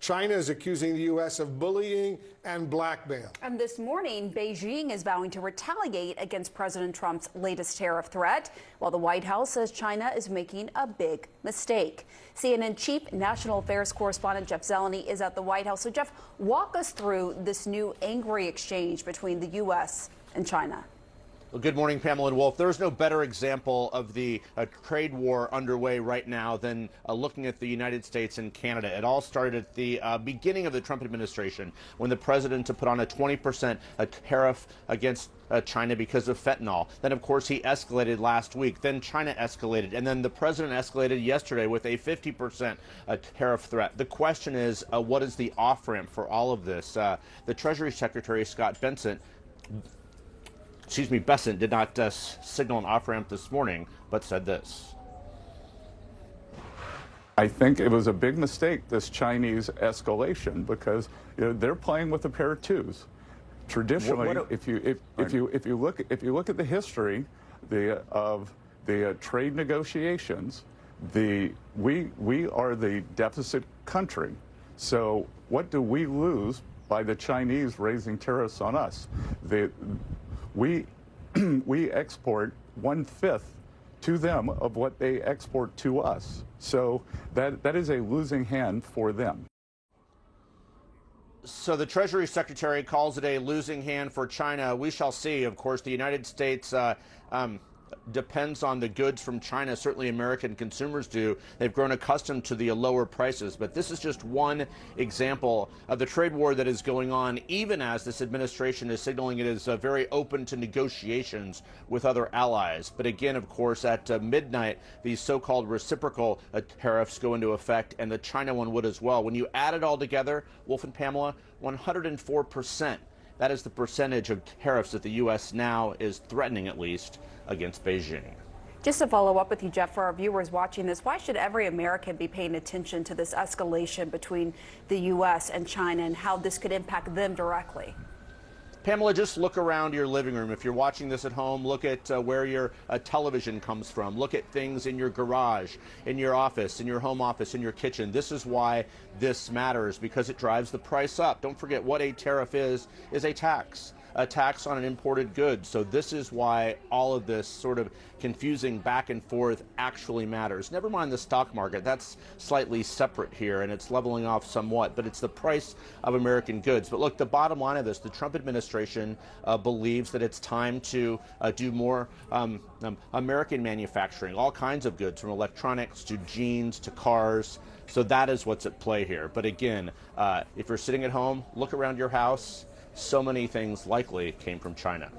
China is accusing the U.S. of bullying and blackmail. And this morning, Beijing is vowing to retaliate against President Trump's latest tariff threat, while the White House says China is making a big mistake. CNN Chief National Affairs Correspondent Jeff Zeleny is at the White House. So, Jeff, walk us through this new angry exchange between the U.S. and China. Well, good morning, Pamela and Wolf. There's no better example of the trade war underway right now than looking at the United States and Canada. It all started at the beginning of the Trump administration when the president put on a 20% tariff against China because of fentanyl. Then, of course, he escalated last week. Then China escalated. And then the president escalated yesterday with a 50% tariff threat. The question is, what is the off-ramp for all of this? The Treasury Secretary, Scott Bessent, did not signal an off-ramp this morning, but said this. I think it was a big mistake, this Chinese escalation, because they're playing with a pair of twos. Traditionally, if you look at the history of the trade negotiations, we are the deficit country. So what do we lose by the Chinese raising tariffs on us? We export 1/5 to them of what they export to us. So that is a losing hand for them. So the Treasury Secretary calls it a losing hand for China. We shall see. Of course, the United States depends on the goods from China. Certainly American consumers do. They've grown accustomed to the lower prices. But this is just one example of the trade war that is going on, even as this administration is signaling it is very open to negotiations with other allies. But again, of course, at midnight, these so-called reciprocal tariffs go into effect, and the China one would as well. When you add it all together, Wolf and Pamela, 104%. That is the percentage of tariffs that the U.S. now is threatening, at least, against Beijing. Just to follow up with you, Jeff, for our viewers watching this, why should every American be paying attention to this escalation between the U.S. and China and how this could impact them directly? Pamela, just look around your living room. If you're watching this at home, look at where your television comes from. Look at things in your garage, in your office, in your home office, in your kitchen. This is why this matters, because it drives the price up. Don't forget what a tariff is a tax on an imported good. So this is why all of this sort of confusing back and forth actually matters. Never mind the stock market. That's slightly separate here, and it's leveling off somewhat, but it's the price of American goods. But look, the bottom line of this, the Trump administration believes that it's time to do more American manufacturing, all kinds of goods, from electronics to jeans to cars. So that is what's at play here. But again, if you're sitting at home, look around your house. So many things likely came from China.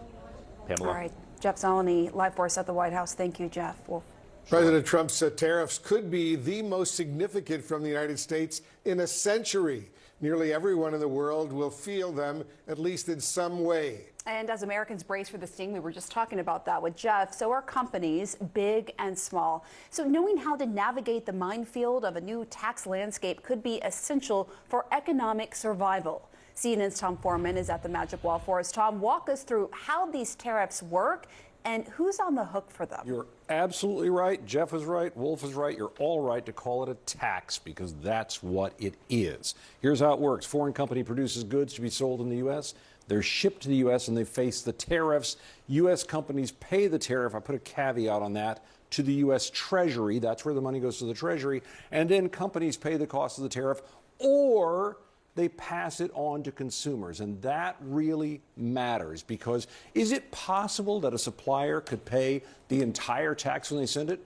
Pamela. All right. Jeff Zeleny, live for us at the White House. Thank you, Jeff. Wolf. President Trump's tariffs could be the most significant from the United States in a century. Nearly everyone in the world will feel them, at least in some way. And as Americans brace for the sting, we were just talking about that with Jeff, so are companies, big and small. So knowing how to navigate the minefield of a new tax landscape could be essential for economic survival. CNN's Tom Foreman is at the Magic Wall for us. Tom, walk us through how these tariffs work and who's on the hook for them. You're absolutely right. Jeff is right. Wolf is right. You're all right to call it a tax, because that's what it is. Here's how it works. Foreign company produces goods to be sold in the U.S. They're shipped to the U.S. and they face the tariffs. U.S. companies pay the tariff. I put a caveat on that, to the U.S. Treasury. That's where the money goes, to the Treasury. And then companies pay the cost of the tariff, or they pass it on to consumers. And that really matters, because is it possible that a supplier could pay the entire tax when they send it?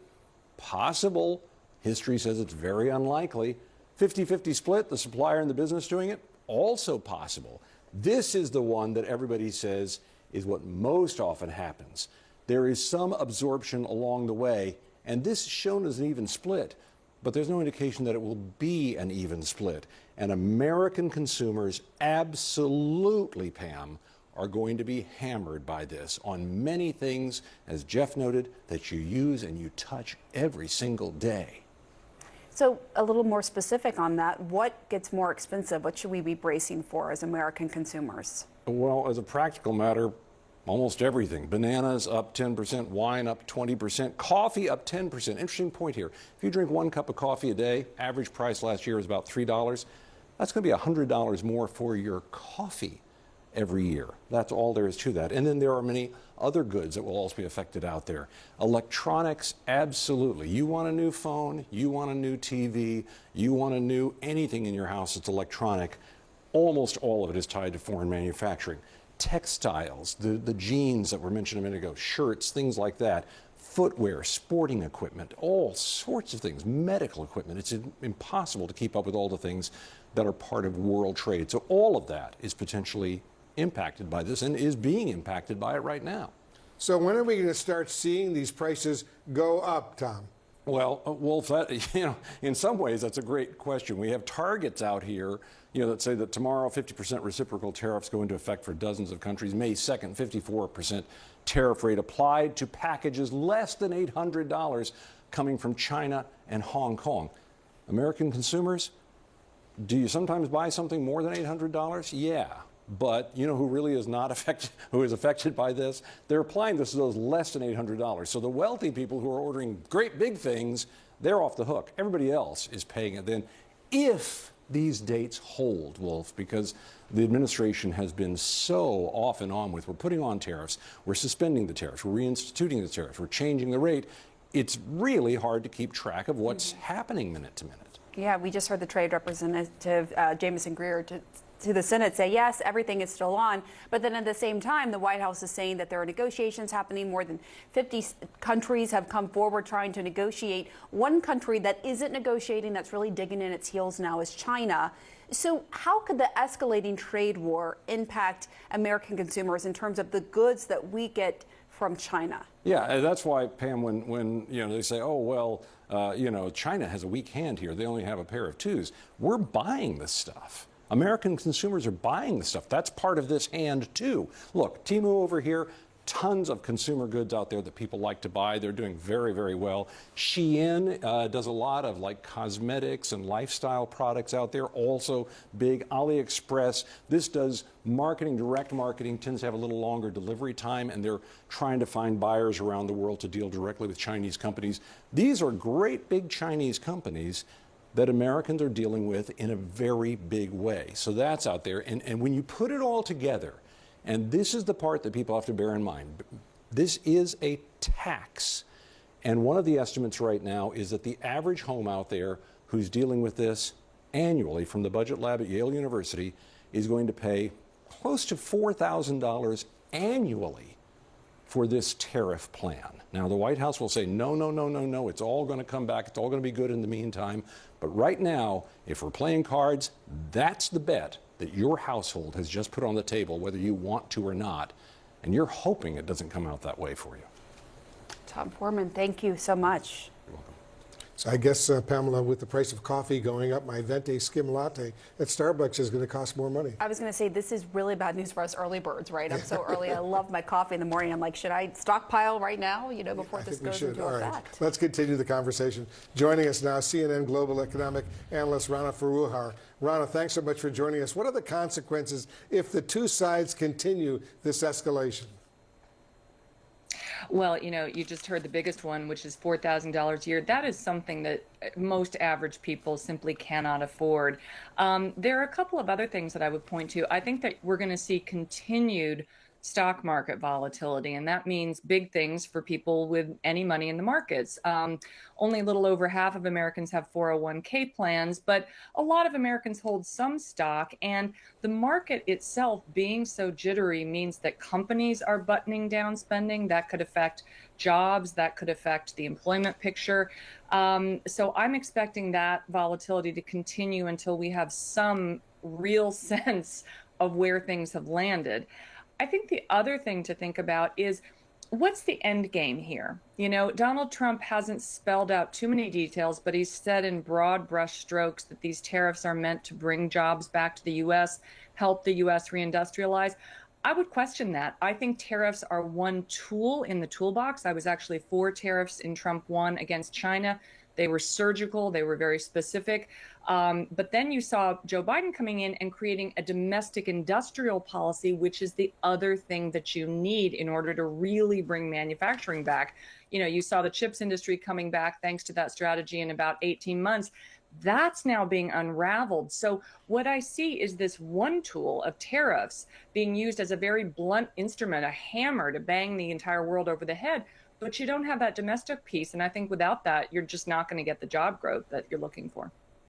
Possible. History says it's very unlikely. 50-50 split, the supplier and the business doing it? Also possible. This is the one that everybody says is what most often happens. There is some absorption along the way, and this is shown as an even split. But there's no indication that it will be an even split. And American consumers absolutely, Pam, are going to be hammered by this on many things, as Jeff noted, that you use and you touch every single day. So a little more specific on that, what gets more expensive? What should we be bracing for as American consumers? Well, as a practical matter, almost everything. Bananas up 10%, wine up 20%, coffee up 10%. Interesting point here. If you drink 1 cup of coffee a day, average price last year was about $3. That's going to be $100 more for your coffee every year. That's all there is to that. And then there are many other goods that will also be affected out there. Electronics, absolutely. You want a new phone, you want a new TV, you want a new anything in your house that's electronic. Almost all of it is tied to foreign manufacturing. Textiles, the jeans that were mentioned a minute ago, shirts, things like that. Footwear, sporting equipment, all sorts of things, medical equipment. It's impossible to keep up with all the things that are part of world trade. So all of that is potentially impacted by this and is being impacted by it right now. So when are we going to start seeing these prices go up, Tom? Well, Wolf, in some ways, that's a great question. We have targets out here, that say that tomorrow 50% reciprocal tariffs go into effect for dozens of countries. May 2nd, 54% tariff rate applied to packages less than $800 coming from China and Hong Kong. American consumers, do you sometimes buy something more than $800? Yeah. But you know who really is not affected, who is affected by this? They're applying this to those less than $800. So the wealthy people who are ordering great big things, they're off the hook. Everybody else is paying it then if these dates hold, Wolf, because the administration has been so off and on with, we're putting on tariffs, we're suspending the tariffs, we're reinstituting the tariffs, we're changing the rate. It's really hard to keep track of what's happening minute to minute. Yeah, we just heard the trade representative, Jamison Greer, to the Senate say, yes, everything is still on. But then at the same time, the White House is saying that there are negotiations happening. More than 50 countries have come forward trying to negotiate. One country that isn't negotiating, that's really digging in its heels now, is China. So how could the escalating trade war impact American consumers in terms of the goods that we get from China? Yeah, that's why, Pam, when they say, oh, well, China has a weak hand here, they only have a pair of twos. We're buying this stuff. American consumers are buying the stuff. That's part of this hand, too. Look, Temu over here, tons of consumer goods out there that people like to buy. They're doing very, very well. Shein does a lot of cosmetics and lifestyle products out there, also big. AliExpress, this does marketing, direct marketing, tends to have a little longer delivery time, and they're trying to find buyers around the world to deal directly with Chinese companies. These are great big Chinese companies that Americans are dealing with in a very big way. So that's out there. And when you put it all together, and this is the part that people have to bear in mind, this is a tax. And one of the estimates right now is that the average home out there who's dealing with this annually from the budget lab at Yale University is going to pay close to $4,000 annually for this tariff plan. Now, the White House will say, no, no, no, no, no, it's all going to come back. It's all going to be good in the meantime. But right now, if we're playing cards, that's the bet that your household has just put on the table, whether you want to or not. And you're hoping it doesn't come out that way for you. Tom Foreman, thank you so much. You're welcome. So I guess, Pamela, with the price of coffee going up, my Venti Skim Latte at Starbucks is going to cost more money. I was going to say, this is really bad news for us early birds, right? I'm so early. I love my coffee in the morning. I'm like, should I stockpile right now, before this goes into effect? Right. Let's continue the conversation. Joining us now, CNN Global Economic Analyst Rana Foroohar. Rana, thanks so much for joining us. What are the consequences if the two sides continue this escalation? Well, you just heard the biggest one, which is $4,000 a year. That is something that most average people simply cannot afford. There are a couple of other things that I would point to. I think that we're going to see continued stock market volatility, and that means big things for people with any money in the markets. Only a little over half of Americans have 401k plans, but a lot of Americans hold some stock, and the market itself being so jittery means that companies are buttoning down spending. That could affect jobs, that could affect the employment picture. So I'm expecting that volatility to continue until we have some real sense of where things have landed. I think the other thing to think about is, what's the end game here? Donald Trump hasn't spelled out too many details, but he's said in broad brush strokes that these tariffs are meant to bring jobs back to the U.S., help the U.S. reindustrialize. I would question that. I think tariffs are one tool in the toolbox. I was actually for tariffs in Trump 1 against China. They were surgical. They were very specific. But then you saw Joe Biden coming in and creating a domestic industrial policy, which is the other thing that you need in order to really bring manufacturing back. You saw the chips industry coming back thanks to that strategy in about 18 months. That's now being unraveled. So what I see is this one tool of tariffs being used as a very blunt instrument, a hammer to bang the entire world over the head. But you don't have that domestic piece. And I think without that, you're just not going to get the job growth that you're looking for.